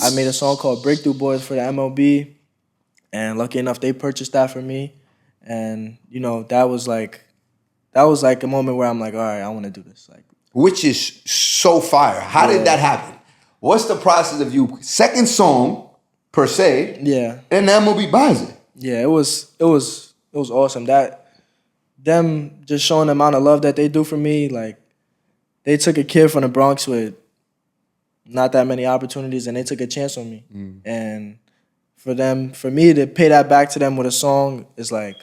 I made a song called Breakthrough Boys for the MLB, and lucky enough, they purchased that for me. And, that was like a moment where I'm like, all right, I want to do this. Like, which is so fire. How did that happen? What's the process of you second song per se? Yeah. And the MLB buys it. Yeah, it was awesome. Them just showing the amount of love that they do for me. Like, they took a kid from the Bronx with not that many opportunities, and they took a chance on me. And for me to pay that back to them with a song is like,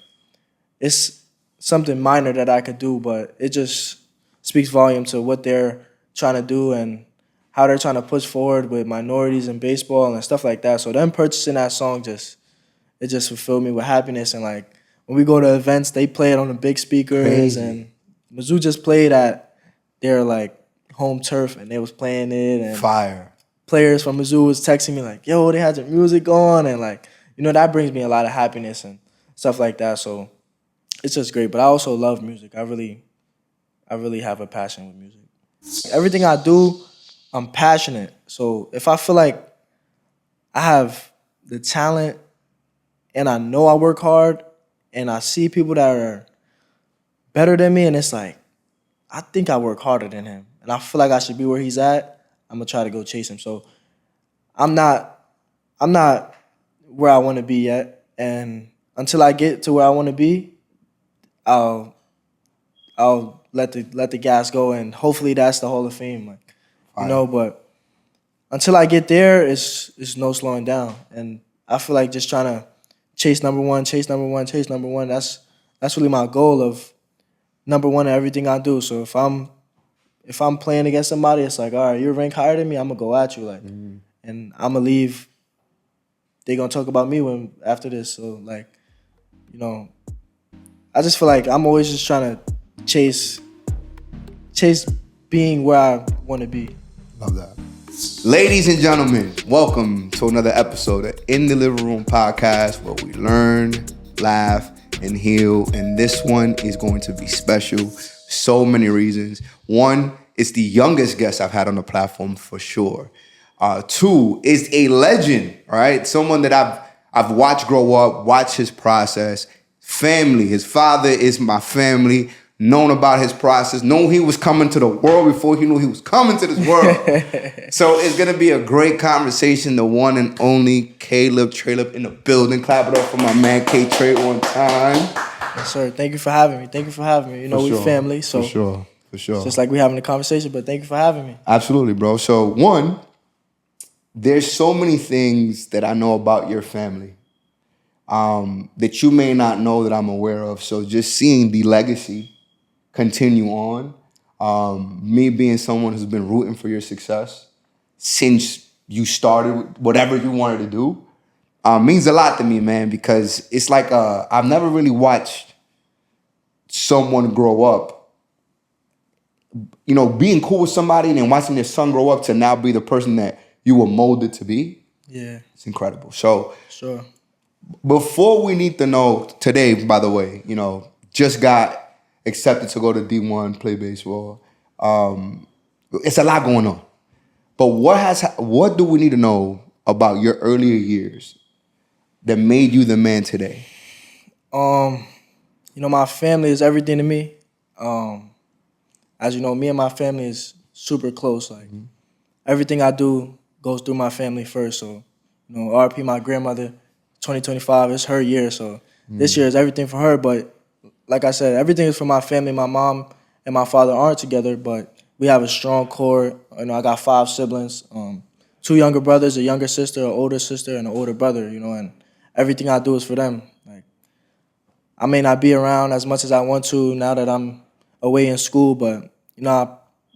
it's something minor that I could do, but it just speaks volume to what they're trying to do and how they're trying to push forward with minorities in baseball and stuff like that. So them purchasing that song just fulfilled me with happiness. And like, when we go to events, they play it on the big speakers. Crazy. And Mizzou just played at their like home turf, and they was playing it. And fire. Players from Mizzou was texting me like, yo, they had their music on, and like, that brings me a lot of happiness and stuff like that. So it's just great. But I also love music. I really have a passion with music. Everything I do, I'm passionate. So if I feel like I have the talent and I know I work hard and I see people that are better than me, and it's like, I think I work harder than him, and I feel like I should be where he's at, I'm gonna try to go chase him. So I'm not where I want to be yet, and until I get to where I want to be, I'll let the gas go, and hopefully that's the Hall of Fame, like, But until I get there, it's no slowing down, and I feel like just trying to chase number one. That's really my goal of number one in everything I do. So if I'm playing against somebody, it's like, all right, you're ranked higher than me, I'm gonna go at you, like, and I'm gonna leave. They gonna talk about me after this. So like, I just feel like I'm always just trying to chase being where I want to be. Love that. Ladies and gentlemen, welcome to another episode of In the Living Room podcast, where we learn, laugh, and heal. And this one is going to be special. So many reasons. One, it's the youngest guest I've had on the platform for sure. Two, is a legend, right? Someone that I've watched grow up, watched his process. Family, his father is my family. Known about his process, known he was coming to the world before he knew he was coming to this world. So it's going to be a great conversation. The one and only Kaleb, Traylor in the building. Clap it up for my man K-Trey one time. Yes, sir. Thank you for having me. We're family. So For sure. It's just like we're having a conversation, but thank you for having me. Absolutely, bro. So one, there's so many things that I know about your family that you may not know that I'm aware of. So just seeing the legacy continue on. Me being someone who's been rooting for your success since you started whatever you wanted to do means a lot to me, man, because it's like I've never really watched someone grow up, being cool with somebody and then watching their son grow up to now be the person that you were molded to be. Yeah. It's incredible. So sure. Before we need to know today, by the way, just got accepted to go to D1, play baseball. It's a lot going on. But what do we need to know about your earlier years that made you the man today? My family is everything to me. As you know, me and my family is super close. Like, everything I do goes through my family first. So, RP, my grandmother, 2025, it's her year. So this year is everything for her. But like I said, everything is for my family. My mom and my father aren't together, but we have a strong core. I got 5 siblings, 2 younger brothers, a younger sister, an older sister, and an older brother, and everything I do is for them. Like, I may not be around as much as I want to now that I'm away in school, but, I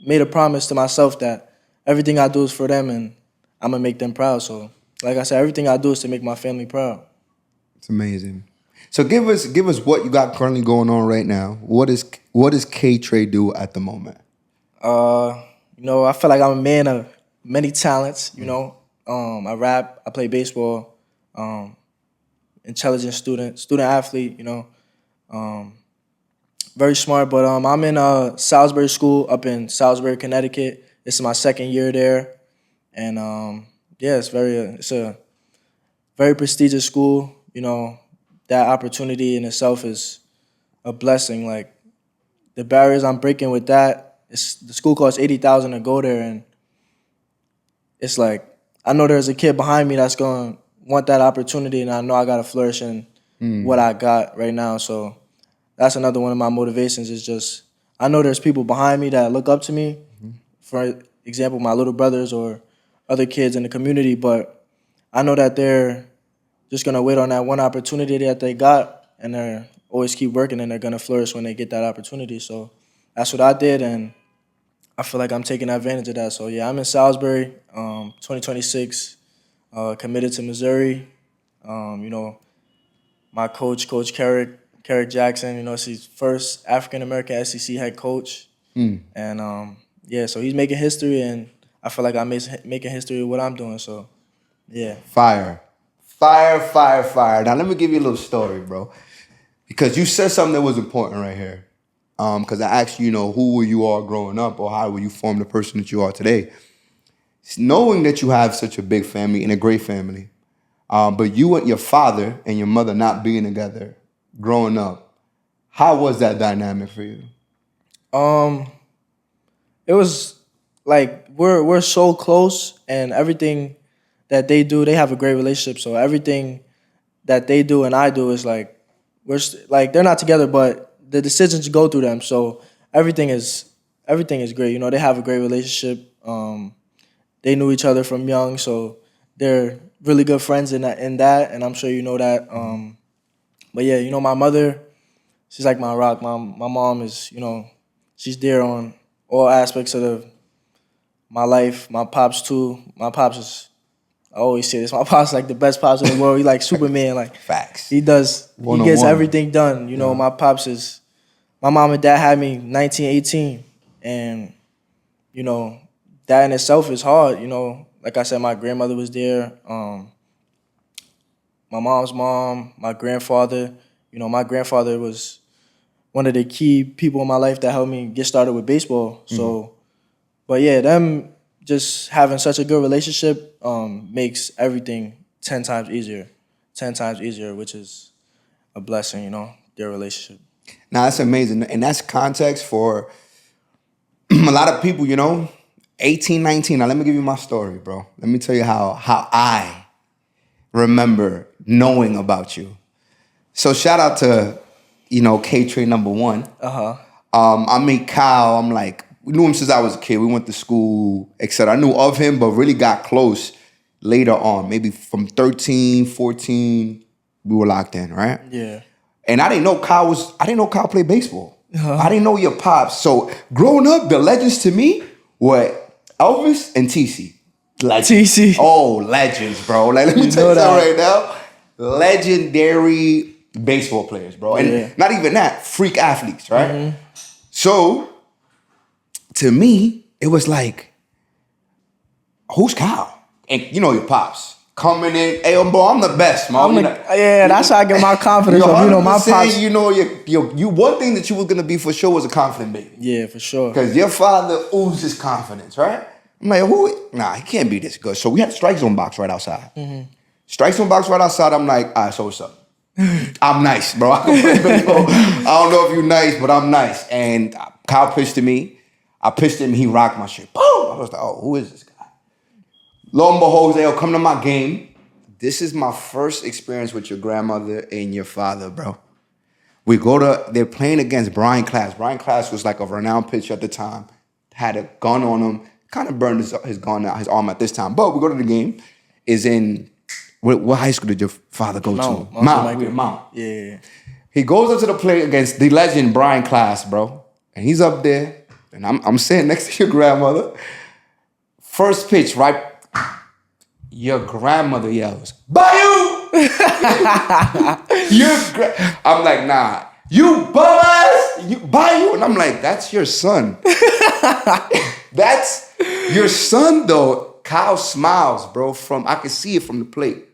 made a promise to myself that everything I do is for them, and I'm going to make them proud. So, like I said, everything I do is to make my family proud. It's amazing. So give us what you got currently going on right now. What does K-Trey do at the moment? I feel like I'm a man of many talents. I rap, I play baseball, intelligent student athlete. Very smart. But I'm in Salisbury School up in Salisbury, Connecticut. This is my 2nd year there, and yeah, it's a very prestigious school. You know, that opportunity in itself is a blessing. Like the barriers I'm breaking with that, the school costs $80,000 to go there, and it's like I know there's a kid behind me that's gonna want that opportunity, and I know I gotta flourish in what I got right now. So that's another one of my motivations. Is just I know there's people behind me that look up to me. For example, my little brothers or other kids in the community, but I know that they're just gonna wait on that one opportunity that they got, and they're always keep working, and they're gonna flourish when they get that opportunity. So that's what I did, and I feel like I'm taking advantage of that. So yeah, I'm in Salisbury, 2026, committed to Missouri. You know, my coach, Coach Carrick Jackson. You know, she's first African American SEC head coach, and yeah, so he's making history, and I feel like I'm making history with what I'm doing. So yeah, Fire. Fire, fire, fire. Now, let me give you a little story, bro. Because you said something that was important right here. Because I asked you, who were you are growing up or how were you form the person that you are today? It's knowing that you have such a big family and a great family, but you and your father and your mother not being together growing up, how was that dynamic for you? it was like we're so close, and everything that they do, they have a great relationship. So everything that they do and I do is like like they're not together, but the decisions go through them. So everything is great. You know, they have a great relationship. They knew each other from young, so they're really good friends in that, and I'm sure you know that. But yeah, you know, my mother, she's like my rock. My mom is, she's there on all aspects of my life. My pops too. My pops is, I always say this, my pops is like the best pops in the world. He like Superman. Like Facts. he gets 101. everything done. You know, my pops is, my mom and dad had me 1918, and you know, that in itself is hard. You know, like I said, my grandmother was there. My mom's mom, my grandfather. You know, my grandfather was one of the key people in my life that helped me get started with baseball. So, but yeah, them just having such a good relationship makes everything 10 times easier. 10 times easier, which is a blessing, their relationship. Now, that's amazing. And that's context for a lot of people, 18, 19. Now, let me give you my story, bro. Let me tell you how I remember knowing about you. So shout out to, K-Train number one. I meet Kyle. I'm like, we knew him since I was a kid. We went to school, etc. I knew of him, but really got close later on. Maybe from 13, 14, we were locked in, right? Yeah. And I didn't know Kyle played baseball. I didn't know your pops. So growing up, the legends to me were Elvis and TC. TC. Oh, legends, bro. Like, let me tell you something right now. Legendary baseball players, bro. And not even that, freak athletes, right? So, to me, it was like, who's Kyle? And your pops coming in, hey, bro, I'm the best, man. That's how I get my confidence up. My pops. You one thing that you were gonna be for sure was a confident baby. Yeah, for sure. Because your father oozes confidence, right? I'm like, he can't be this good. So we had a strike zone box right outside. Strike zone box right outside. I'm like, all right, so what's up? I'm nice, bro. I don't know if you're nice, but I'm nice. And Kyle pitched to me. I pitched him. He rocked my shit. Boom! I was like, oh, who is this guy? Lo and behold, they'll come to my game. This is my first experience with your grandmother and your father, bro. They're playing against Brian Class. Brian Class was like a renowned pitcher at the time. Had a gun on him. Kind of burned his gun out, his arm at this time. But we go to the game. Is in, what high school did your father go to? Mount. Yeah. He goes up to the plate against the legend Brian Class, bro. And he's up there. And I'm sitting next to your grandmother. First pitch, right? Your grandmother yells, Bayou! I'm like, nah. You bum ass! You Bayou! And I'm like, that's your son. That's your son, though. Kyle smiles, bro. I can see it from the plate.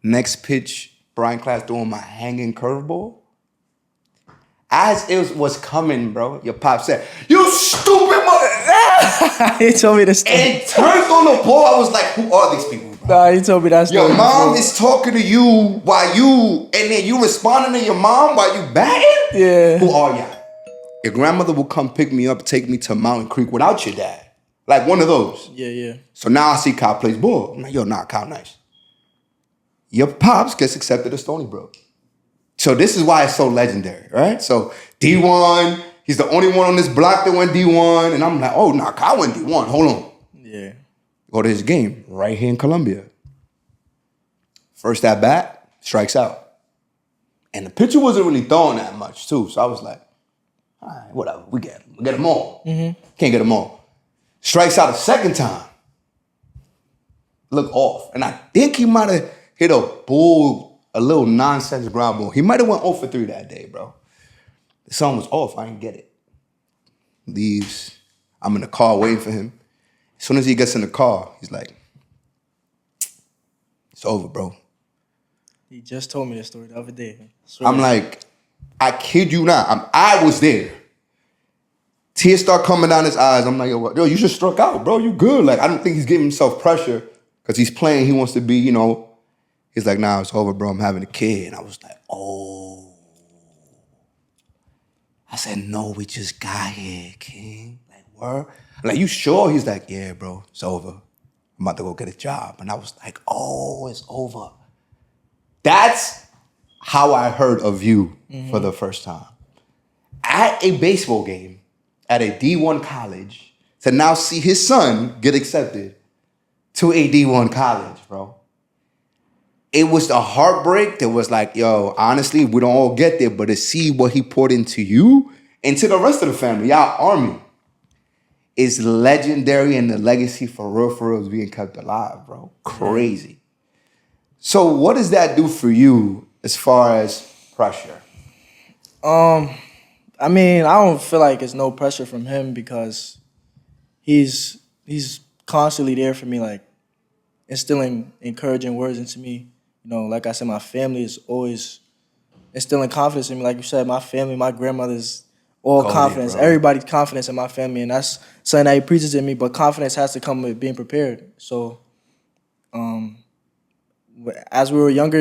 Next pitch, Brian Class doing my hanging curveball. As it was coming, bro, your pop said, you stupid mother. He told me this story. And turned on the ball. I was like, who are these people, bro? Nah, he told me that story. Your mom before. is talking to you while you, and then you responding to your mom while you batting? Yeah. Who are y'all? Your grandmother will come pick me up, take me to Mountain Creek without your dad. Like one of those. Yeah. So now I see Kyle plays ball. I'm like, yo, nah, Kyle nice. Your pops gets accepted to Stony Brook. So this is why it's so legendary, right? So D1, he's the only one on this block that went D1. And I'm like, oh, nah, Kyle went D1. Hold on. Yeah. Go to his game right here in Columbia. First at bat, strikes out. And the pitcher wasn't really throwing that much, too. So I was like, all right, whatever. We get him. We get them all. Can't get them all. Strikes out a second time. Look off. And I think he might have hit a little nonsense ground ball. He might have went 0 for 3 that day, bro. The sun was off. I didn't get it. Leaves. I'm in the car waiting for him. As soon as he gets in the car, he's like, it's over, bro. He just told me this story the other day. I'm like, I kid you not. I was there. Tears start coming down his eyes. I'm like, yo, you just struck out, bro. You good. Like, I don't think he's giving himself pressure because he's playing. He wants to be, He's like, nah, it's over, bro. I'm having a kid. And I was like, oh. I said, no, we just got here, King. Like, word? I'm like, you sure? He's like, yeah, bro, it's over. I'm about to go get a job. And I was like, oh, it's over. That's how I heard of you for the first time. At a baseball game, at a D1 college, to now see his son get accepted to a D1 college, bro. It was the heartbreak that was like, yo, honestly, we don't all get there, but to see what he poured into you and to the rest of the family, y'all army, is legendary, and the legacy for real is being kept alive, bro. Crazy. So what does that do for you as far as pressure? I mean, I don't feel like it's no pressure from him because he's constantly there for me, like instilling encouraging words into me. Like I said, my family is always instilling confidence in me. Like you said, my family, my grandmother's all confidence. Bro. Everybody's confidence in my family, and that's something that he preaches in me. But confidence has to come with being prepared. So, as we were younger,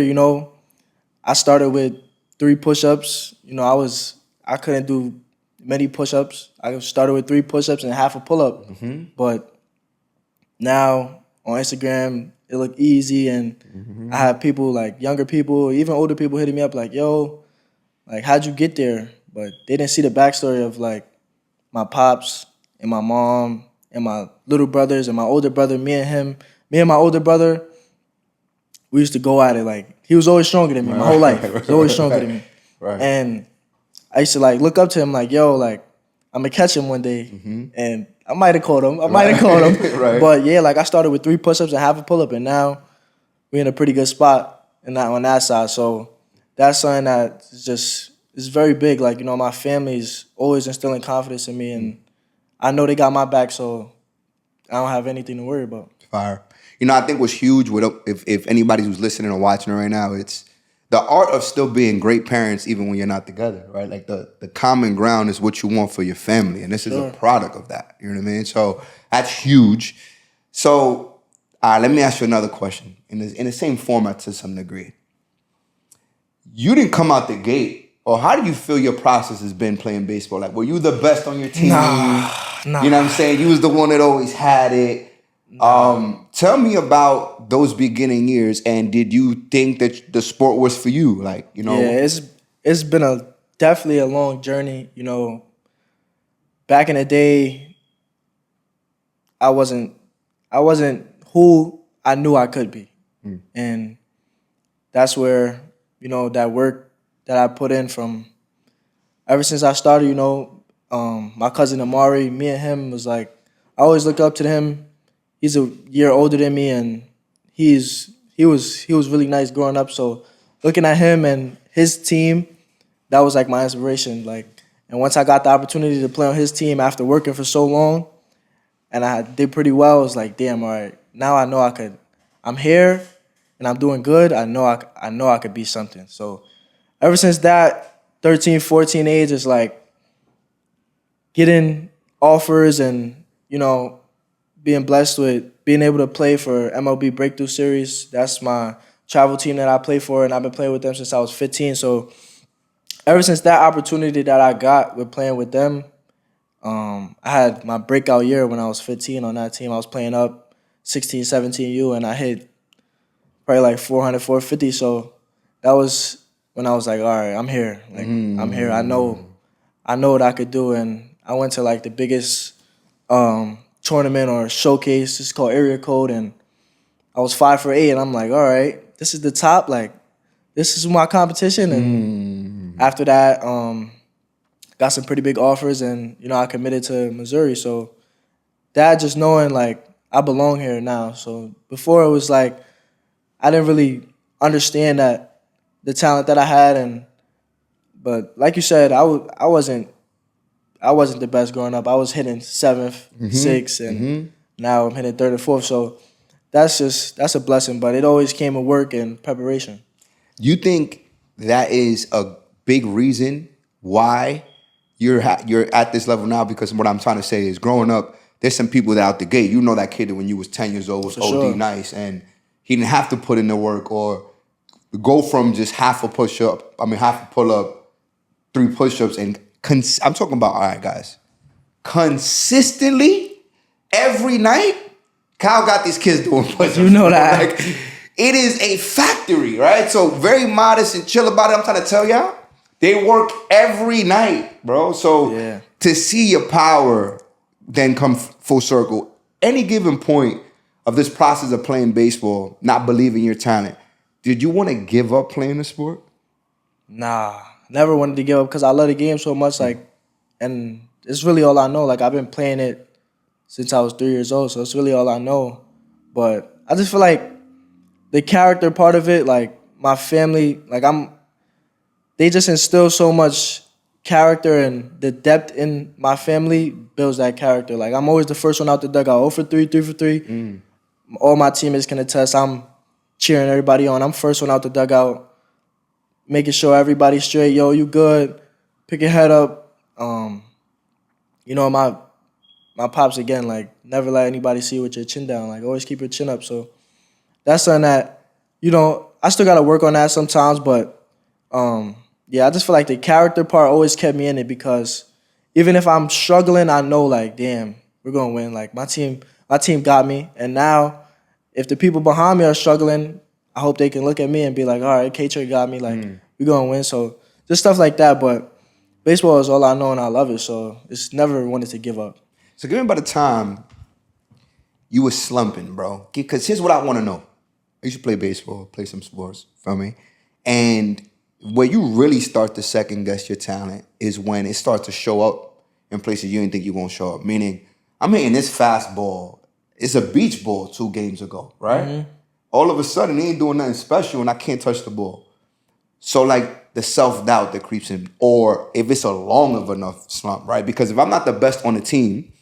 I started with 3 push-ups. I couldn't do many push-ups. I started with 3 push-ups and half a pull-up. But now on Instagram, it looked easy, and I have people, like younger people, even older people, hitting me up like, yo, like, how'd you get there? But they didn't see the backstory of, like, my pops and my mom and my little brothers and my older brother, me and my older brother, we used to go at it. Like, he was always stronger than me my whole life. He was always stronger than me. Right. And I used to, like, look up to him like, yo, like, I'm going to catch him one day. And I might have caught him. Right. But, yeah, like, I started with 3 push-ups and half a pull-up, and now we're in a pretty good spot on that side. So that's something that is very big. Like, my family's always instilling confidence in me, and I know they got my back, so I don't have anything to worry about. Fire. I think what's huge with if anybody who's listening or watching right now, it's the art of still being great parents even when you're not together, right? Like the common ground is what you want for your family, and this is a product of that. You know what I mean? So that's huge. So let me ask you another question in the same format to some degree. You didn't come out the gate, or how do you feel your process has been playing baseball? Like, were you the best on your team? Nah. You know what I'm saying? You was the one that always had it. Tell me about those beginning years, and did you think that the sport was for you? Like, Yeah, it's been definitely a long journey. Back in the day, I wasn't who I knew I could be, and that's where that work that I put in from ever since I started. My cousin Amari, me and him was like, I always look up to him. He's a year older than me, and he was really nice growing up. So looking at him and his team, that was like my inspiration. Like, and once I got the opportunity to play on his team after working for so long, and I did pretty well, it was like, damn, all right, now I know I could. I'm here, and I'm doing good. I know I could be something. So ever since that 13, 14 age, it's like getting offers and you know, being blessed with being able to play for MLB Breakthrough Series. That's my travel team that I play for, and I've been playing with them since I was 15. So ever since that opportunity that I got with playing with them, I had my breakout year when I was 15 on that team. I was playing up 16, 17U, and I hit probably like 400, 450. So that was when I was like, all right, I'm here. Like, I'm here. I know what I could do. And I went to like the biggest tournament or showcase. It's called Area Code, and I was 5 for 8. And I'm like, all right, this is the top. Like, this is my competition. And after that, got some pretty big offers, and I committed to Missouri. So that, just knowing like I belong here now. So before, it was like I didn't really understand that the talent that I had, but like you said, I wasn't the best growing up. I was hitting 7th, 6th, and now I'm hitting 3rd and 4th. So that's a blessing. But it always came with work and preparation. You think that is a big reason why you're at this level now? Because what I'm trying to say is, growing up, there's some people that out the gate, that kid that when you was 10 years old was For OD sure. nice, and he didn't have to put in the work or go from just half a pull-up, 3 push-ups, and I'm talking about, all right, guys, consistently every night, Kyle got these kids doing push-ups. You know that. Like, it is a factory, right? So very modest and chill about it. I'm trying to tell y'all, they work every night, bro. So to see your power then come full circle, any given point of this process of playing baseball, not believing your talent, did you want to give up playing the sport? Nah, never wanted to give up because I love the game so much. Like, and it's really all I know. Like, I've been playing it since I was 3 years old, so it's really all I know. But I just feel like the character part of it, like my family, like they just instill so much character, and the depth in my family builds that character. Like, I'm always the first one out the dugout, 0 for 3, 3 for 3. All my teammates can attest. I'm cheering everybody on. I'm first one out the dugout, making sure everybody's straight. Yo, you good? Pick your head up. My pops, again, like, never let anybody see you with your chin down. Like, always keep your chin up. So that's something that, I still got to work on that sometimes. But, I just feel like the character part always kept me in it, because even if I'm struggling, I know, like, damn, we're going to win. Like, my team got me. And now, if the people behind me are struggling, I hope they can look at me and be like, all right, K-Trey got me. Like, we're going to win. So just stuff like that. But baseball is all I know, and I love it. So it's never wanted to give up. So give me about the time you were slumping, bro. Because here's what I want to know. I used to play baseball, play some sports, feel me? And where you really start to second guess your talent is when it starts to show up in places you didn't think you were going to show up. Meaning, I'm hitting this fastball. It's a beach ball 2 games ago, right? All of a sudden, he ain't doing nothing special, and I can't touch the ball. So, like, the self-doubt that creeps in, or if it's a long of enough slump, right? Because if I'm not the best on the team,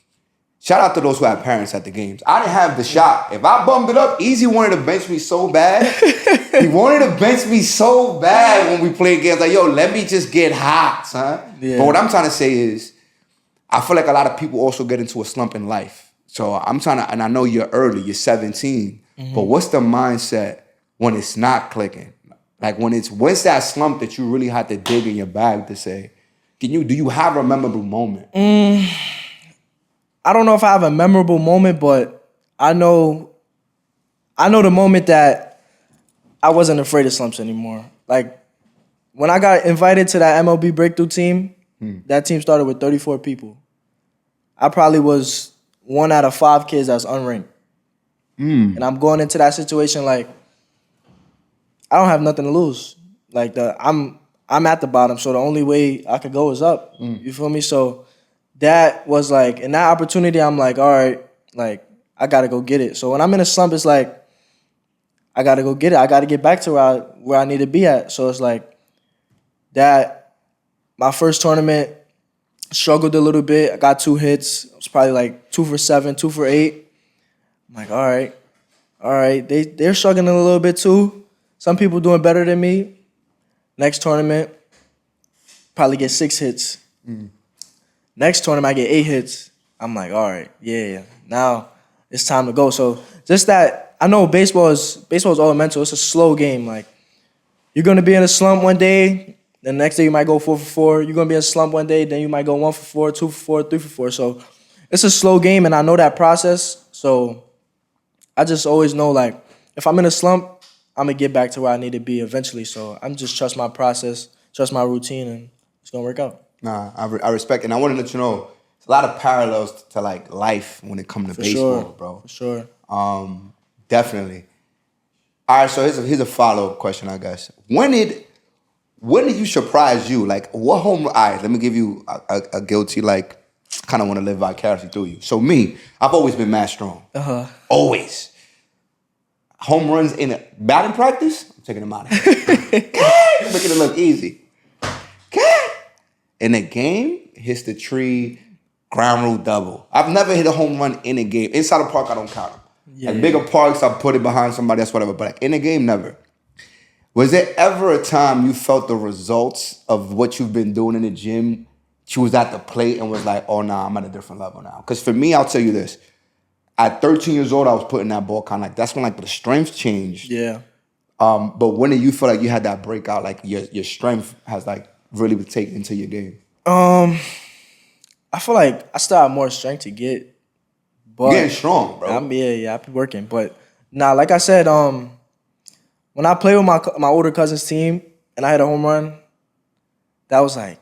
shout out to those who have parents at the games. I didn't have the shot. If I bummed it up, Easy wanted to bench me so bad. He wanted to bench me so bad when we played games. Like, yo, let me just get hot, son. Yeah. But what I'm trying to say is, I feel like a lot of people also get into a slump in life. So I'm trying to, and I know you're early, you're 17, but what's the mindset when it's not clicking? Like, when's that slump that you really had to dig in your bag to say, do you have a memorable moment? I don't know if I have a memorable moment, but I know the moment that I wasn't afraid of slumps anymore. Like, when I got invited to that MLB Breakthrough team, that team started with 34 people. I probably was 1 out of 5 kids that's unranked. And I'm going into that situation like, I don't have nothing to lose. Like, I'm at the bottom, so the only way I could go is up. You feel me? So that was like, in that opportunity, I'm like, all right, like, I got to go get it. So when I'm in a slump, it's like, I got to go get it. I got to get back to where I need to be at. So it's like that, my first tournament, struggled a little bit. I got 2 hits. It was probably like 2 for 7, 2 for 8. I'm like, all right. They're struggling a little bit too. Some people doing better than me. Next tournament, probably get 6 hits. Next tournament, I get 8 hits. I'm like, all right, yeah, now it's time to go. So just that, I know baseball is all mental. It's a slow game. Like, you're gonna be in a slump one day, the next day you might go 4 for 4. You're gonna be in a slump one day, then you might go 1 for 4, 2 for 4, 3 for 4. So it's a slow game, and I know that process. So I just always know, like, if I'm in a slump, I'm gonna get back to where I need to be eventually. So I'm just trust my process, trust my routine, and it's gonna work out. Nah, I respect it. And I want to let you know, there's a lot of parallels to like life when it comes to baseball, Sure, bro. for sure. Definitely. All right, so here's a follow-up question, I guess. When did you surprise you? Like, what home? All right, let me give you a guilty, like, kind of want to live vicariously through you. So me, I've always been mad strong. Always. Home runs in a batting practice, I'm taking them out of here. Making it look easy. In a game, hits the tree, ground rule double. I've never hit a home run in a game. Inside the park, I don't count them. Like bigger parks, I'll put it behind somebody, that's whatever. But like in a game, never. Was there ever a time you felt the results of what you've been doing in the gym? She was at the plate and was like, oh, nah, I'm at a different level now. Because for me, I'll tell you this. At 13 years old, I was putting that ball kind of like, that's when like the strength changed. Yeah. But when did you feel like you had that breakout, like your strength has like really been taken into your game? I feel like I still have more strength to get. But You're getting strong, bro. I've been working. But nah, like I said, when I played with my older cousin's team and I hit a home run, that was like,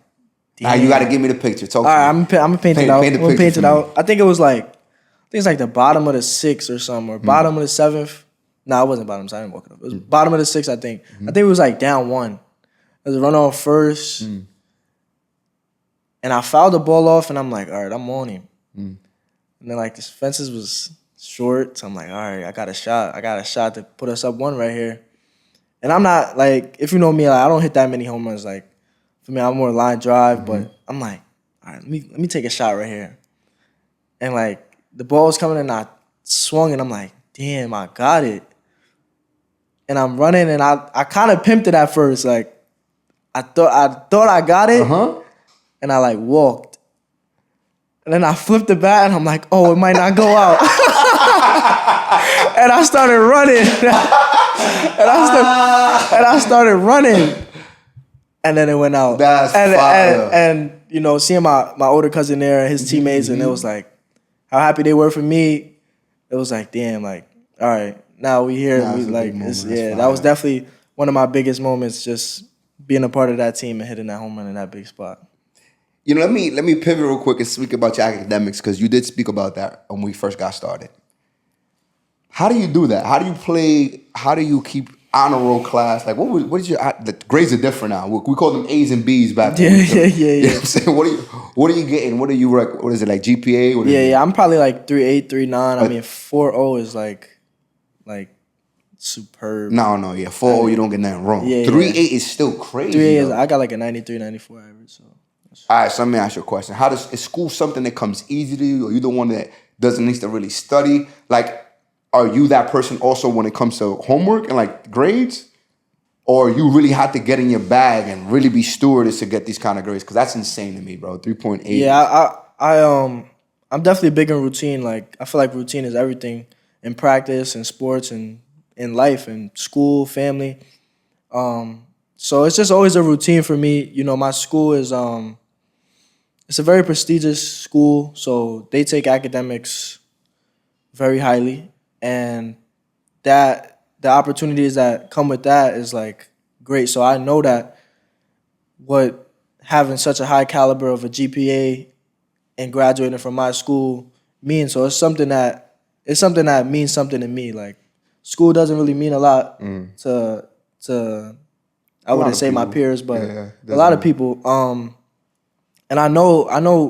damn. Now you got to give me the picture. Talk All right, to me. I'm gonna paint it out. Paint the I'm gonna paint picture it for me. out. I think it's like the bottom of the 6th or something, or bottom of the 7th. Nah, it wasn't bottom. So I didn't walk it up. It was bottom of the 6th, I think. I think it was like down 1. There's a runner on first, and I fouled the ball off, and I'm like, all right, I'm on him. And then like the fences was short, so I'm like, all right, I got a shot to put us up 1 right here. And I'm not like, if you know me, like, I don't hit that many home runs. Like, for me, I'm more line drive, but I'm like, all right, let me take a shot right here. And like the ball was coming and I swung and I'm like, damn, I got it. And I'm running and I kind of pimped it at first. Like I thought I got it, and I like walked. And then I flipped the bat and I'm like, oh, it might not go out. And I started running. and I started running. And then it went out. That's fire. And you know, seeing my older cousin there and his teammates, and it was like how happy they were for me. It was like, damn, like, all right, now we here. Nah, We like, that was definitely one of my biggest moments, just being a part of that team and hitting that home run in that big spot. You know, let me pivot real quick and speak about your academics, because you did speak about that when we first got started. How do you do that? How do you play? How do you keep honor roll class? Like, what is your, the grades are different now. We call them A's and B's back then. Yeah. You know what I'm saying? What are you getting? What is it, like GPA? Yeah. I'm probably like 3.8, 3.9. I mean, 4.0 is like superb. No, yeah. 4.0, you don't get nothing wrong. 3.8 is still crazy. 3.8 is, I got like a 93, 94 average. So. All right, so let me ask you a question. Is school something that comes easy to you, or you the one that doesn't need to really study? Like, are you that person also when it comes to homework and like grades? Or you really have to get in your bag and really be stewardess to get these kind of grades? Because that's insane to me, bro. 3.8. Yeah, I'm definitely big in routine. Like, I feel like routine is everything in practice and sports and in life and school, family. So it's just always a routine for me. You know, my school is it's a very prestigious school, so they take academics very highly, and that the opportunities that come with that is like great. So I know that what having such a high caliber of a GPA and graduating from my school means. So it's something that means something to me. Like, school doesn't really mean a lot to I wouldn't say my peers, but a lot of people. And I know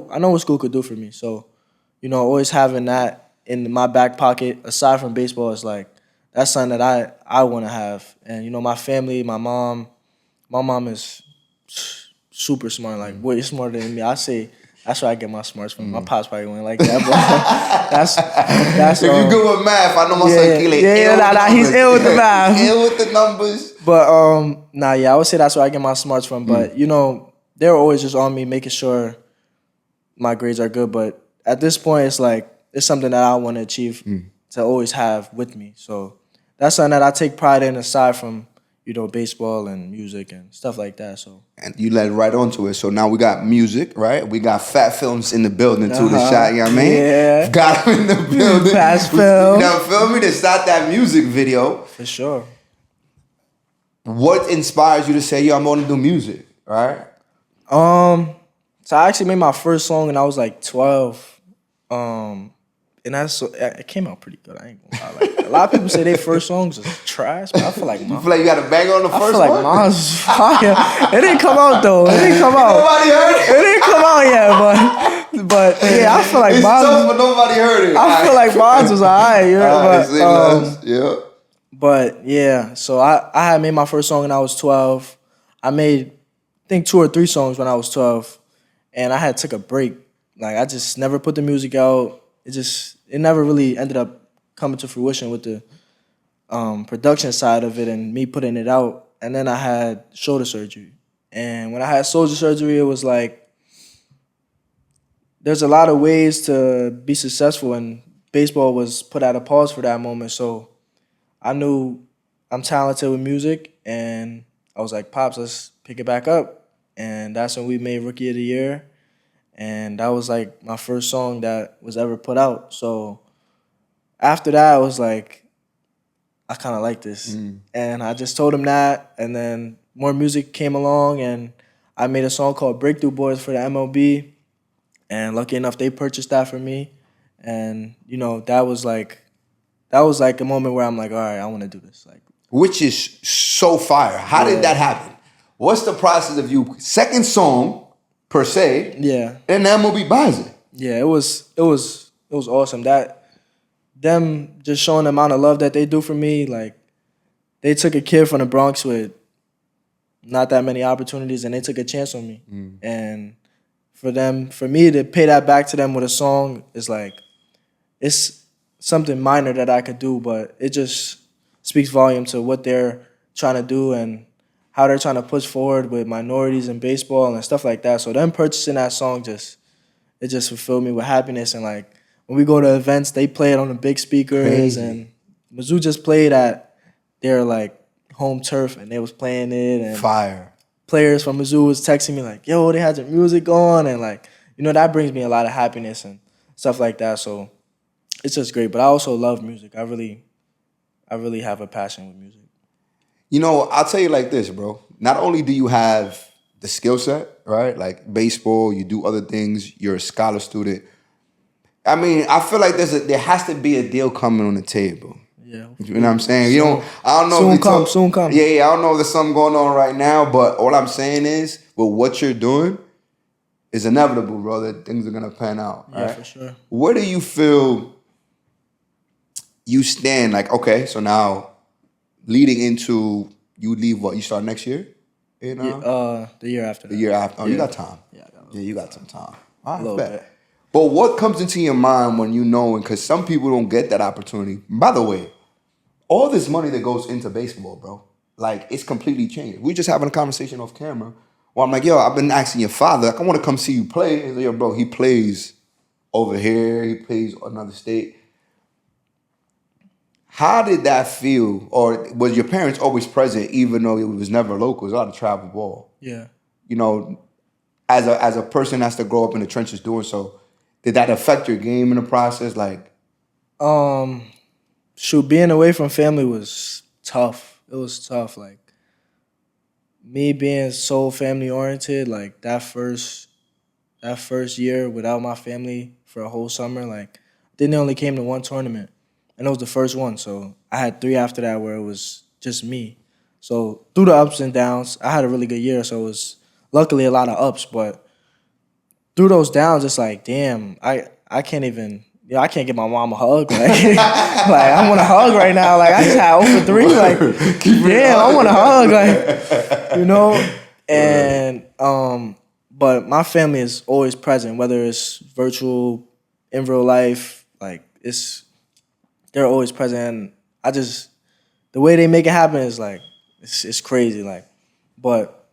what school could do for me. So, you know, always having that in my back pocket, aside from baseball, is like, that's something that I want to have. And, you know, my family, my mom is super smart, like way smarter than me. I say that's where I get my smarts from. My pops probably wouldn't like that, but that's if you're good with math, I know my son Kaleb. He's ill with the math. Ill with the numbers. But I would say that's where I get my smarts from. But you know, they're always just on me, making sure my grades are good. But at this point, it's like it's something that I want to achieve to always have with me. So that's something that I take pride in aside from, baseball and music and stuff like that. So And you led right onto it. So now we got music, right? We got Fat Films in the building too. The shot, you know what I mean? Yeah. Got him in the building. Fast Film. Now, feel me? To start that music video. for sure. What inspires you to say, yo, I'm going to do music, right? So I actually made my first song when I was like 12. And it came out pretty good. I ain't gonna lie. Like, a lot of people say their first songs is trash, but I feel like You mine. feel like you got a bang on the I first feel like one? mine's was fire. It didn't come out though. It didn't come out. Nobody heard It it. didn't come out yet, but yeah, I feel like It's mine. tough, but nobody heard it. I feel like mine was alright. Yeah. But yeah, so I had made my first song when I was 12. I made, I think 2 or 3 songs when I was 12, and I had took a break. Like I just never put the music out. It never really ended up coming to fruition with the production side of it and me putting it out. And then I had shoulder surgery, and when I had shoulder surgery, it was like there's a lot of ways to be successful, and baseball was put at a pause for that moment. So I knew I'm talented with music, and I was like, Pops, let's pick it back up. And that's when we made Rookie of the Year. And that was like my first song that was ever put out. So after that, I was like, I kind of like this. And I just told him that. And then more music came along, and I made a song called Breakthrough Boys for the MLB. And lucky enough, they purchased that for me. And, that was like a moment where I'm like, all right, I want to do this. Like, Which is so fire. How did that happen? What's the process of you second song per se? yeah. And the MLB buys it. Yeah, it was awesome. That them just showing the amount of love that they do for me, like they took a kid from the Bronx with not that many opportunities, and they took a chance on me. And for me to pay that back to them with a song is like, it's something minor that I could do, but it just speaks volume to what they're trying to do and how they're trying to push forward with minorities in baseball and stuff like that. So them purchasing that song just fulfilled me with happiness. And like when we go to events, they play it on the big speakers. Crazy. And Mizzou just played at their like home turf, and they was playing it. And Fire. players from Mizzou was texting me like, yo, they had your music on, and like, that brings me a lot of happiness and stuff like that. So it's just great. But I also love music. I really have a passion with music. I'll tell you like this, bro. Not only do you have the skill set, right? Like baseball, you do other things, you're a scholar student. I mean, I feel like there has to be a deal coming on the table. Yeah. You know what I'm saying? I don't know. Soon come. Yeah, I don't know if there's something going on right now, but all I'm saying is, with what you're doing, is inevitable, bro, that things are gonna pan out. Yeah, right? for sure. Where do you feel you stand? Like, okay, so now leading into you leave what? You start next year? The year after. The year after. Oh, you got time. Yeah, You got some time. All right, little bet. bit. But what comes into your mind when because some people don't get that opportunity. By the way, all this money that goes into baseball, bro, like it's completely changed. We're just having a conversation off camera where I'm like, yo, I've been asking your father, like, I want to come see you play. He's like, yo, bro, he plays over here, he plays another state. How did that feel? Or was your parents always present, even though it was never local? It was a lot of travel ball. Yeah. As a person that has to grow up in the trenches doing so, did that affect your game in the process? Like, being away from family was tough. It was tough. Like me being so family oriented, like that first year without my family for a whole summer, like then they only came to one tournament. And it was the first one, so I had 3 after that where it was just me. So through the ups and downs, I had a really good year, so it was luckily a lot of ups. But through those downs, it's like, damn, I can't even, I can't give my mom a hug. Like, like I want a hug right now. Like I just had 0 for 3. Like, damn, I want a hug. Like, And but my family is always present, whether it's virtual, in real life. Like they're always present. And the way they make it happen is like, it's crazy. Like, but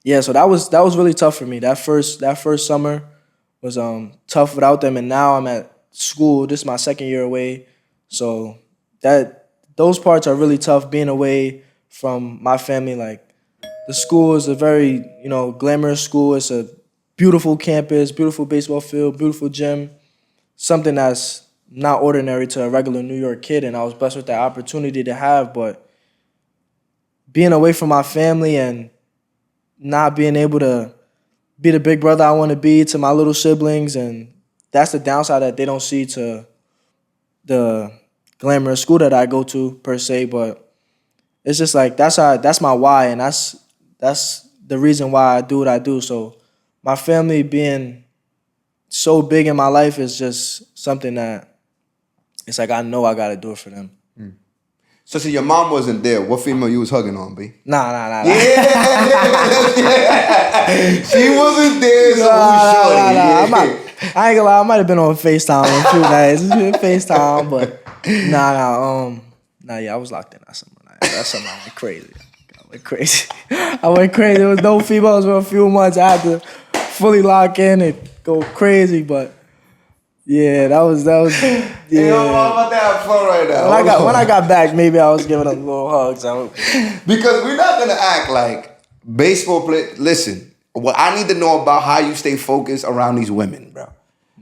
yeah, so that was really tough for me. That first summer was tough without them, and now I'm at school. This is my second year away, so those parts are really tough. Being away from my family, like the school is a very glamorous school. It's a beautiful campus, beautiful baseball field, beautiful gym, something that's not ordinary to a regular New York kid, and I was blessed with that opportunity to have. But being away from my family and not being able to be the big brother I want to be to my little siblings, and that's the downside that they don't see to the glamorous school that I go to per se. But it's just like that's my why, and that's the reason why I do what I do. So my family being so big in my life is just something that it's like I know I gotta do it for them. So see, your mom wasn't there. What female you was hugging on, B? Nah. Yeah. She wasn't there, so who's shorty? Nah. I ain't gonna lie, I might have been on FaceTime a few nights. FaceTime, but yeah, I was locked in that summer night. That summer I went crazy. I went crazy. There was no females for a few months. I had to fully lock in and go crazy, but yeah, that was yeah. Hey, I'm about to have fun right now. When I got back, maybe I was giving them little hugs. Because we're not gonna act like baseball play. Listen, what I need to know about how you stay focused around these women, bro.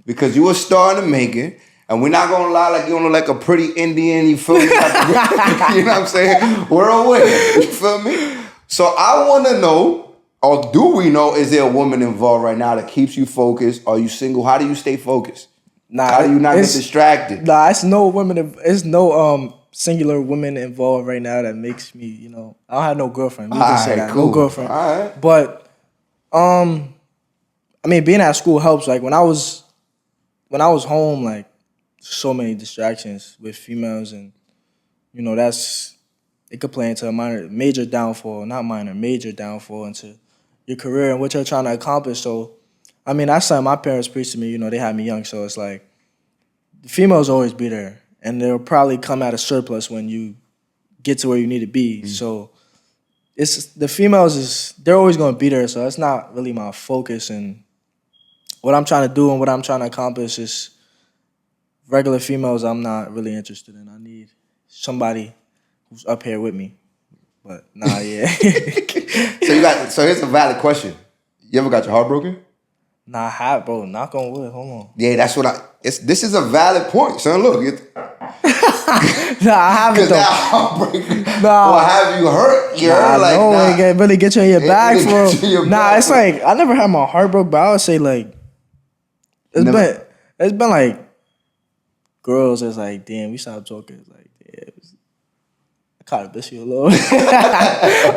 Because you were starting to make it, and we're not gonna lie like you look like a pretty Indian. You feel me? You know what I'm saying? We're away. You feel me? So I want to know, or do we know, is there a woman involved right now that keeps you focused? Are you single? How do you stay focused? How do you not get distracted? Nah, it's no women. It's no singular women involved right now that makes me. I don't have no girlfriend. You can say that. Cool. No girlfriend. All right. But I mean, being at school helps. Like when I was home, like so many distractions with females, and it could play into a major downfall into your career and what you're trying to accomplish. So, I mean, that's something my parents preached to me. They had me young, so it's like the females always be there, and they'll probably come at a surplus when you get to where you need to be. Mm-hmm. So, it's the females they're always going to be there. So that's not really my focus, and what I'm trying to do and what I'm trying to accomplish is regular females. I'm not really interested in. I need somebody who's up here with me. But nah, yeah. So here's a valid question. You ever got your heart broken? Nah, I have, bro. Knock on wood. Hold on. Yeah, that's what this is a valid point, son. Look. Nah, I haven't though. Nah. Well, have you hurt? You hurt like nah. It really get you in your bag, bro. It's like I never had my heart broke, but I would say like it's been like girls that's like, damn, we stopped talking. It's like, yeah, I kind of miss you a little.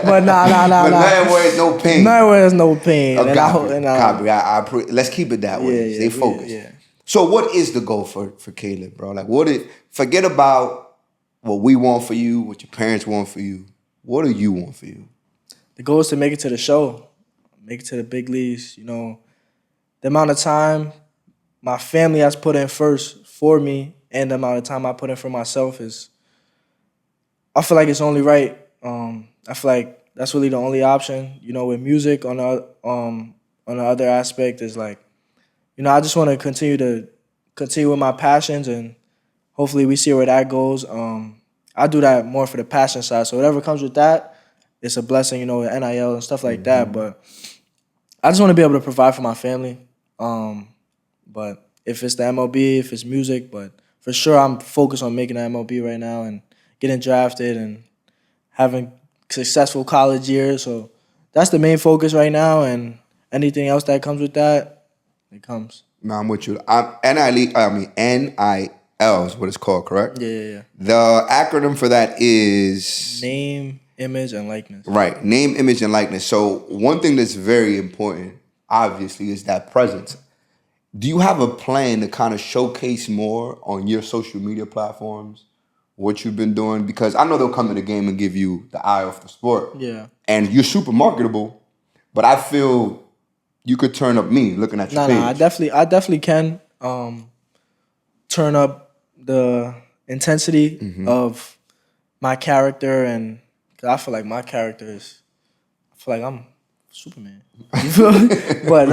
But nah. But nothing where there's no pain. Nothing where there's no pain. Oh, copy. Let's keep it that way. Stay focused. Yeah. So what is the goal for Kaleb, bro? Like forget about what we want for you, what your parents want for you. What do you want for you? The goal is to make it to the show, make it to the big leagues. The amount of time my family has put in first for me and the amount of time I put in for myself I feel like it's only right. I feel like that's really the only option. With music on the other aspect is like, I just want to continue with my passions, and hopefully we see where that goes. I do that more for the passion side. So whatever comes with that, it's a blessing, with NIL and stuff like that. But I just want to be able to provide for my family. But if it's the MLB, if it's music, but for sure I'm focused on making the MLB right now and getting drafted and having successful college years. So that's the main focus right now, and anything else that comes with that, it comes. No, I'm with you. NIL is what it's called, correct? Yeah. The acronym for that is name, image, and likeness. Right, name, image, and likeness. So one thing that's very important, obviously, is that presence. Do you have a plan to kind of showcase more on your social media platforms what you've been doing? Because I know they'll come to the game and give you the eye off the sport. Yeah. And you're super marketable, but I feel you could turn up me looking at your page. I definitely can turn up the intensity of my character, and cause I feel like my character I feel like I'm Superman. You feel me? But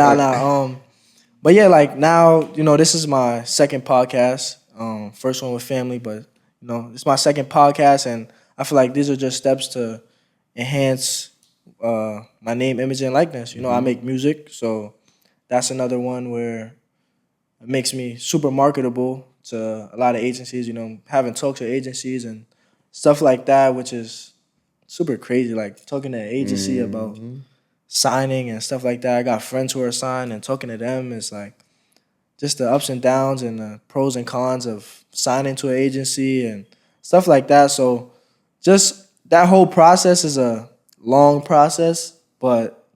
But yeah, like now, this is my second podcast. First one with family, but it's my second podcast, and I feel like these are just steps to enhance my name, image, and likeness. I make music, so that's another one where it makes me super marketable to a lot of agencies. Having talks with agencies and stuff like that, which is super crazy. Like talking to an agency about signing and stuff like that. I got friends who are signed, and talking to them is like just the ups and downs and the pros and cons of signing to an agency and stuff like that. So just that whole process is a long process, but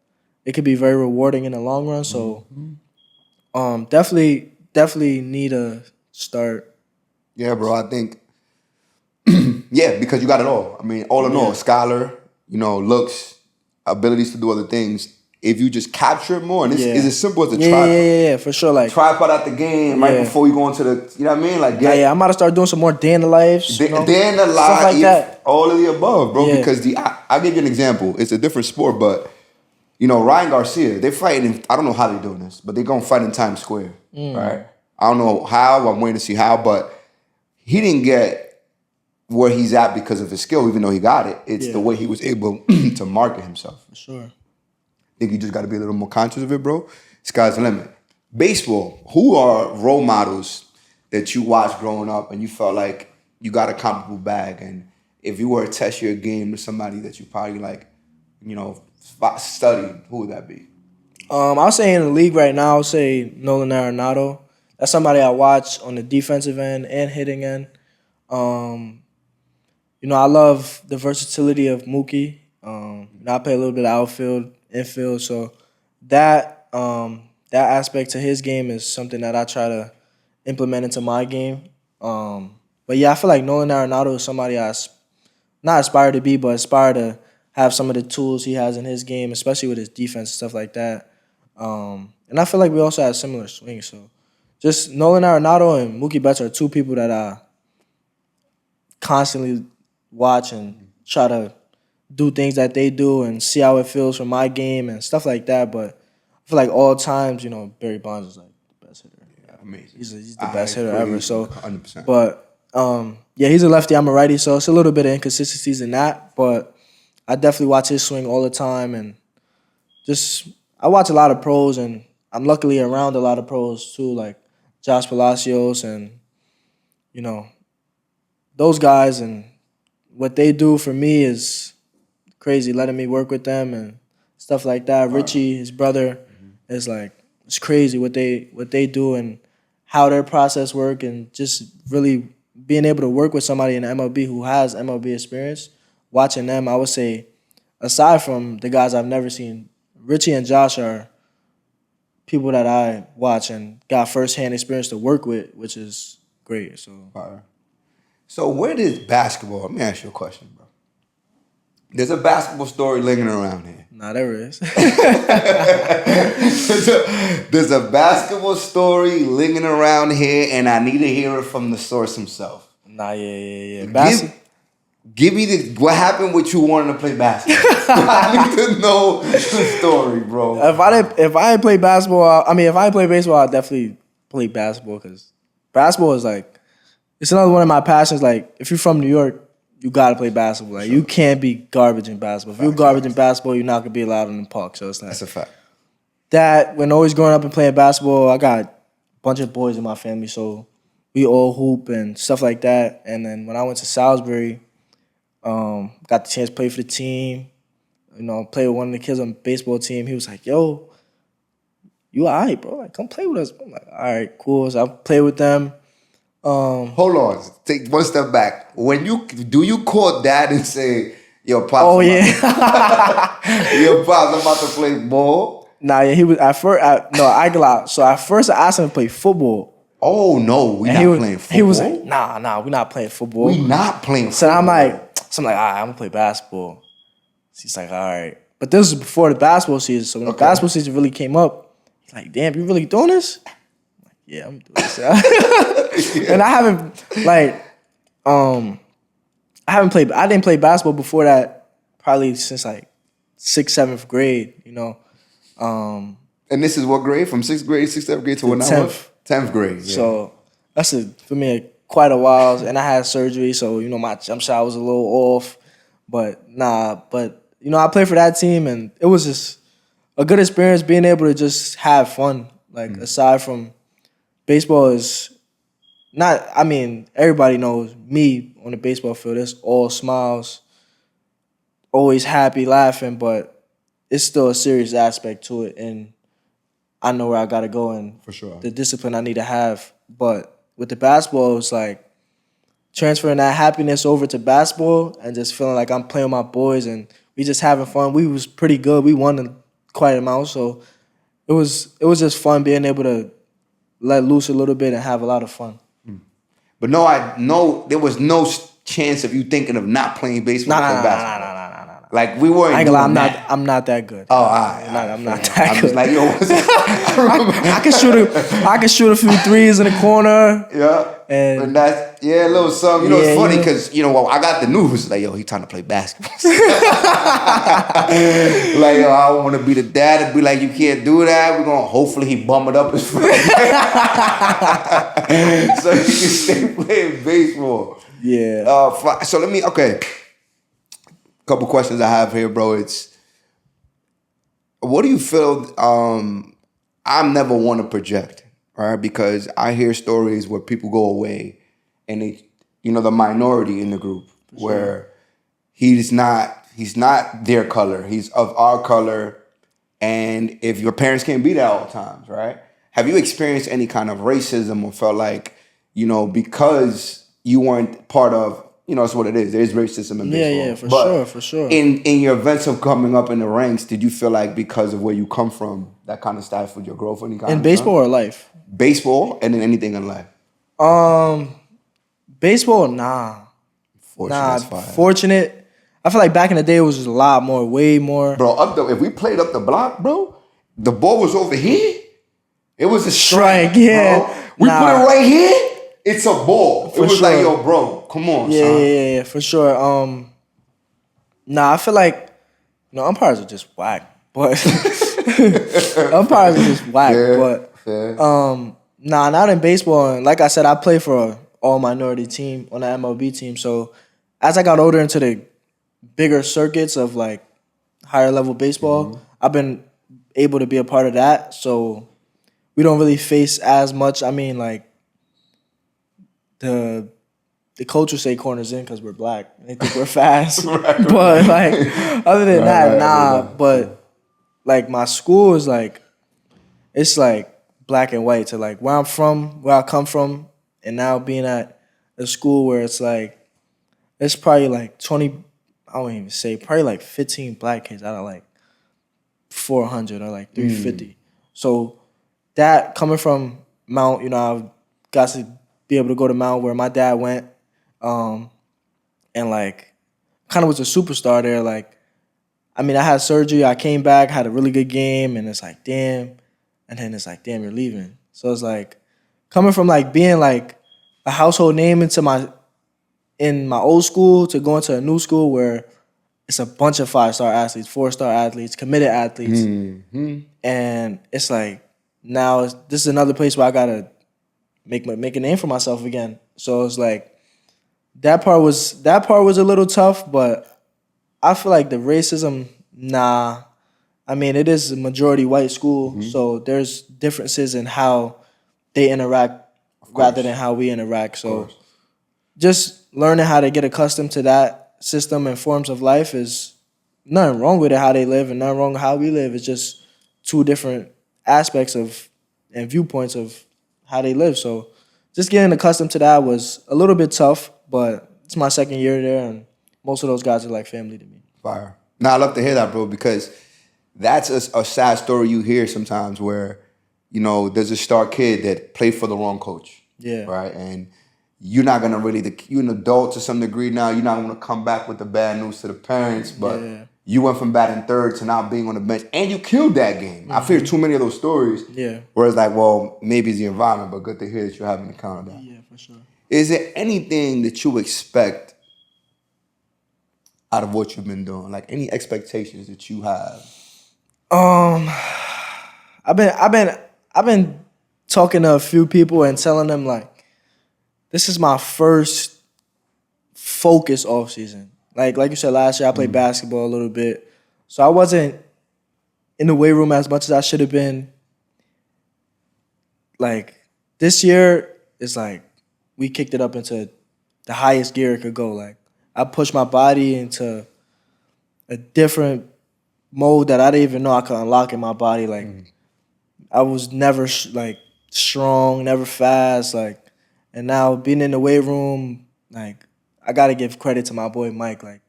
it could be very rewarding in the long run. So definitely need to start. Yeah, bro. I think yeah, because you got it all. I mean, all in all, scholar, looks, abilities to do other things. If you just capture it more, and it's as simple as a tripod. Yeah, for sure. Like tripod out the game right before you go into the, you know what I mean? Like I'm about to start doing some more day in the lives. Day in the life, stuff like that. All of the above, bro. Yeah. Because I'll give you an example. It's a different sport, but Ryan Garcia, they're fighting. I don't know how they're doing this, but they're gonna fight in Times Square, right? I don't know how. I'm waiting to see how, but he didn't get where he's at because of his skill, even though he got it. It's the way he was able to market himself. For sure. I think you just got to be a little more conscious of it, bro. Sky's the limit. Baseball. Who are role models that you watched growing up and you felt like you got a comparable bag? And if you were to test your game to somebody that you probably studied, who would that be? I'll say in the league right now, I'll say Nolan Arenado. That's somebody I watch on the defensive end and hitting end. I love the versatility of Mookie. I play a little bit of outfield, infield, so that aspect to his game is something that I try to implement into my game. But yeah, I feel like Nolan Arenado is somebody I not aspire to be, but aspire to have some of the tools he has in his game, especially with his defense and stuff like that. And I feel like we also have similar swings. So just Nolan Arenado and Mookie Betts are two people that I constantly watch and try to do things that they do and see how it feels for my game and stuff like that. But I feel like all times, Barry Bonds is like the best hitter. Yeah, amazing. He's the best hitter ever. So, 100%. But he's a lefty. I'm a righty, so it's a little bit of inconsistencies in that. But I definitely watch his swing all the time, and just I watch a lot of pros, and I'm luckily around a lot of pros too, like Josh Palacios and those guys, and what they do for me is crazy. Letting me work with them and stuff like that. Richie, his brother, is like it's crazy what they do and how their process work, and just really being able to work with somebody in the MLB who has MLB experience. Watching them, I would say, aside from the guys I've never seen, Richie and Josh are people that I watch and got firsthand experience to work with, which is great. So where did basketball? Let me ask you a question, bro. There's a basketball story lingering around here. Nah, there is. There's a basketball story lingering around here, and I need to hear it from the source himself. Nah, yeah. Give me what happened with you wanting to play basketball. I need to know the story, bro. If I didn't play basketball, if I play baseball, I'd definitely play basketball, because basketball is like, it's another one of my passions. Like, if you're from New York, you gotta play basketball. Like, you can't be garbage in basketball. If you're garbage in basketball, you're not gonna be allowed in the park. So it's like that's a fact. That when always growing up and playing basketball, I got a bunch of boys in my family, so we all hoop and stuff like that. And then when I went to Salisbury, got the chance to play for the team. Play with one of the kids on the baseball team. He was like, "Yo, you all right, bro? Like, come play with us." I'm like, "All right, cool." So I played with them. Hold on, take one step back. Do you call dad and say, "Yo, pops"? Oh yeah. Yo, pops, I'm about to play ball. Nah, yeah, he was at first. I can lie. So at first, I asked him to play football. Oh no, we're not playing football. He was like, "Nah, we're not playing football. We not playing football." So I'm like, all right, I'm gonna play basketball. He's like, all right. But this was before the basketball season. So when the basketball season really came up, he's like, damn, you really doing this? I'm like, yeah, I'm doing this. And I didn't play basketball before that, probably since like 6th, 7th grade, And And this is what grade? From 6th grade, 6th, 7th grade to what now? 10th. 10th grade. Yeah. So that's for me quite a while, and I had surgery, so my jump shot was a little off. But I played for that team, and it was just a good experience being able to just have fun. Like aside from baseball is not. I mean, everybody knows me on the baseball field. It's all smiles, always happy, laughing, but it's still a serious aspect to it, and I know where I gotta go and for sure the discipline I need to have. But with the basketball, it's like transferring that happiness over to basketball and just feeling like I'm playing with my boys and we just having fun. We was pretty good. We won quite an amount, so it was just fun being able to let loose a little bit and have a lot of fun. But there was no chance of you thinking of not playing baseball or basketball. Nah. Like we weren't. I'm not that good. Oh, I'm not that good. Just like yo, I can shoot a few threes in the corner. Yeah, and that's a little something. It's funny because I got the news like yo, he trying to play basketball. Like yo, I want to be the dad and be like, you can't do that. We're gonna hopefully he bum it up his friend, so he can stay playing baseball. Yeah. So let me couple questions I have here, bro. It's what do you feel? I'm never one to project, right? Because I hear stories where people go away and they, the minority in the group where he's not their color, he's of our color, and if your parents can't be there all the times, right? Have you experienced any kind of racism or felt like, because you weren't part of? It's what it is. There is racism in baseball. For sure. In your events of coming up in the ranks, did you feel like because of where you come from, that kind of stifled your growth? In baseball or life? Baseball and then anything in life. Baseball, nah. Fortunate. I feel like back in the day it was just a lot more, way more. Bro, if we played up the block, bro, the ball was over here. It was a strike. Yeah. Bro. We put it right here. It's a ball. It was like, yo, bro, come on, son. Yeah, for sure. I feel like, umpires are just whack. But umpires are just whack. Fair. Not in baseball. And like I said, I play for an all-minority team on the MLB team. So as I got older into the bigger circuits of like higher level baseball, I've been able to be a part of that. So we don't really face as much. I mean, like, the coach will say corners in because we're black. They think we're fast. Right. But like other than that, nah. But like my school is like, it's like black and white to like where I'm from, where I come from, and now being at a school where it's like, it's probably like 20, I won't even say, probably like 15 black kids out of like 400 or like 350. So that coming from Mount, I've got to be able to go to Mount where my dad went, and like kind of was a superstar there. Like, I mean, I had surgery, I came back, had a really good game, and it's like, damn. And then it's like, damn, you're leaving. So it's like coming from like being like a household name in my old school to going to a new school where it's a bunch of 5-star athletes, 4-star athletes, committed athletes, and it's like now this is another place where I gotta make a name for myself again. So it's like that part was a little tough, but I feel like the racism, nah. I mean, it is a majority white school, so there's differences in how they interact rather than how we interact. So just learning how to get accustomed to that system and forms of life is nothing wrong with it, how they live, and nothing wrong with how we live. It's just two different aspects of and viewpoints of how they live. So just getting accustomed to that was a little bit tough, but it's my second year there, and most of those guys are like family to me. Fire. Now, I love to hear that, bro, because that's a sad story you hear sometimes where, there's a star kid that played for the wrong coach. Yeah. Right? And you're not going to really, you're an adult to some degree now. You're not going to come back with the bad news to the parents, but you went from batting third to now being on the bench, and you killed that game. I fear too many of those stories. Yeah. Where it's like, well, maybe it's the environment, but good to hear that you haven't encountered that. Yeah, for sure. Is there anything that you expect out of what you've been doing? Like any expectations that you have? I've been talking to a few people and telling them like this is my first focus off season. Like you said last year, I played basketball a little bit, so I wasn't in the weight room as much as I should have been. Like this year, it's like we kicked it up into the highest gear it could go. Like I pushed my body into a different mode that I didn't even know I could unlock in my body. Like I was never like strong, never fast. Like, and now being in the weight room, like I gotta give credit to my boy Mike. Like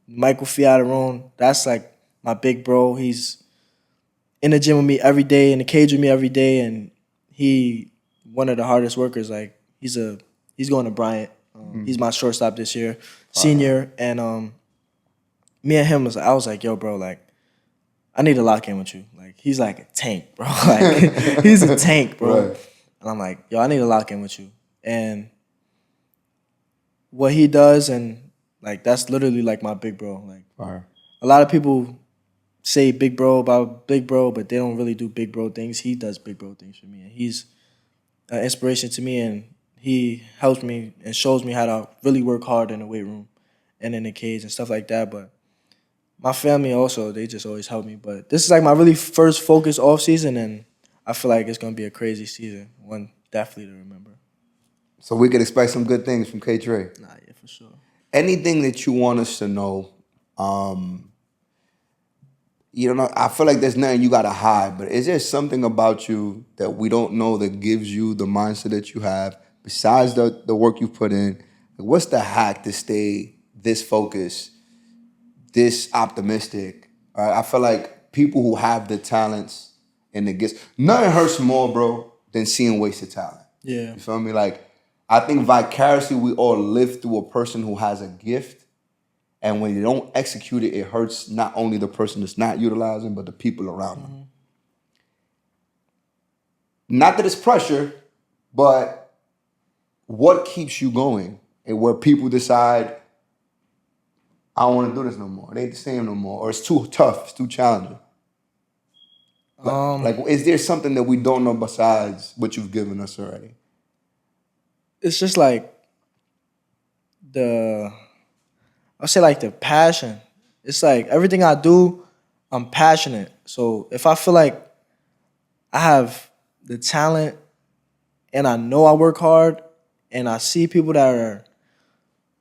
Michael Fiatarone, that's like my big bro. He's in the gym with me every day, in the cage with me every day, and he one of the hardest workers. Like he's going to Bryant. He's my shortstop this year, senior, and me and him I was like, yo, bro, like I need to lock in with you. Like he's like a tank, bro. Like he's a tank, bro. Right. And I'm like, yo, I need to lock in with you. And what he does, and like that's literally like my big bro. Like a lot of people say big bro about big bro, but they don't really do big bro things. He does big bro things for me, and he's an inspiration to me, and he helps me and shows me how to really work hard in the weight room and in the cage and stuff like that. But my family also, they just always help me. But this is like my really first focus off season, and I feel like it's gonna be a crazy season. One definitely to remember. So we could expect some good things from K Trey. Nah, yeah, for sure. Anything that you want us to know, you know, I feel like there's nothing you gotta hide, but is there something about you that we don't know that gives you the mindset that you have, besides the work you put in? What's the hack to stay this focused, this optimistic? I feel like people who have the talents and the gifts, nothing hurts more, bro, than seeing wasted talent. Yeah. You feel me? Like, I think vicariously we all live through a person who has a gift, and when you don't execute it, it hurts not only the person that's not utilizing, but the people around them. Not that it's pressure, but what keeps you going? And where people decide, I don't want to do this no more. It ain't the same no more. Or it's too tough. It's too challenging. Like, is there something that we don't know besides what you've given us already? It's just like I'll say like the passion. It's like everything I do, I'm passionate. So if I feel like I have the talent and I know I work hard and I see people that are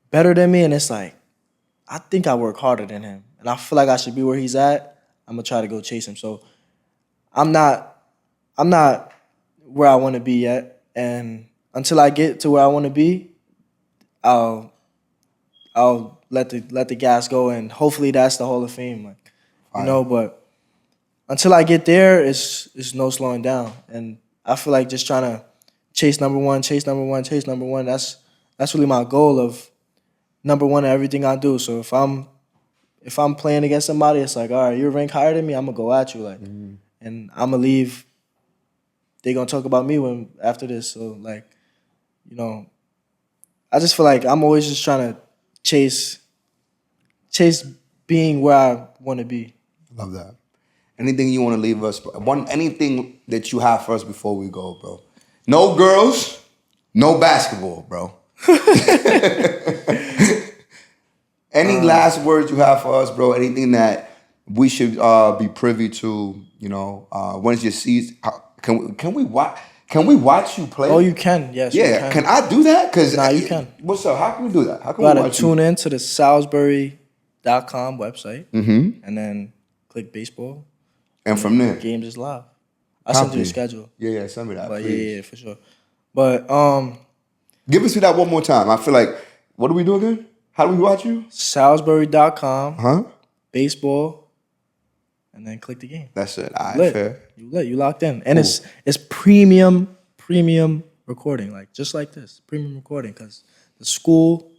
better than me, and it's like, I think I work harder than him and I feel like I should be where he's at, I'm gonna try to go chase him. So I'm not where I wanna be yet. And until I get to where I wanna be, I'll let the gas go, and hopefully that's the Hall of Fame. Like, you know, but until I get there, it's no slowing down. And I feel like just trying to chase number one. That's really my goal of number one in everything I do. So if I'm playing against somebody, it's like, all right, you're ranked higher than me, I'm gonna go at you, like, and I'm gonna leave. They gonna talk about me after this. So like, you know, I just feel like I'm always just trying to chase being where I want to be. Love that. Anything you want to leave us? Anything that you have for us before we go, bro? No girls, no basketball, bro. Any last words you have for us, bro? Anything that we should be privy to? You know, when's your season? Can we watch? Can we watch you play? Oh, you can. Yes. Yeah. You can I do that? Nah, you can. What's up? How can we do that? How can You we gotta watch tune you? in to the Salisbury.com website, and then click baseball. And from there, Games is live. I'll send you the Copy. schedule. Yeah, send me that, But please. yeah, for sure. But Give us that one more time. I feel like, what do we do again? How do we watch you? Salisbury.com, Huh? baseball, and then click the game. That's it. All right, Lit. fair. You locked in. And it's premium recording, like just like this. Premium recording, because the school,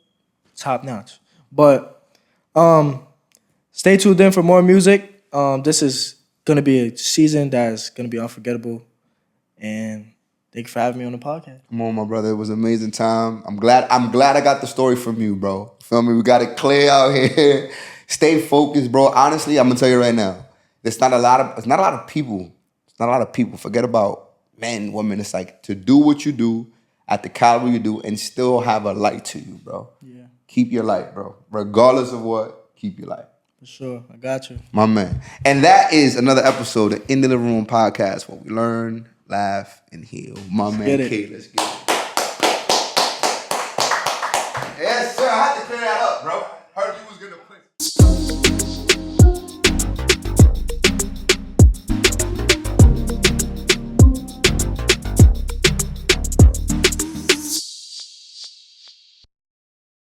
top notch. But stay tuned in for more music. This is gonna be a season that's gonna be unforgettable. And thank you for having me on the podcast. Come on, my brother. It was an amazing time. I'm glad I got the story from you, bro. Feel me? We got it clear out here. Stay focused, bro. Honestly, I'm gonna tell you right now. It's not a lot of people. not a lot of people. Forget about men, women. It's like to do what you do at the caliber you do and still have a light to you, bro. Yeah. Keep your light, bro. Regardless of what, keep your light. For sure. I got you. My man. And that is another episode of In the Living Room podcast where we learn, laugh, and heal. My man, K, let's get it. Yes, sir. I had to clear that up, bro.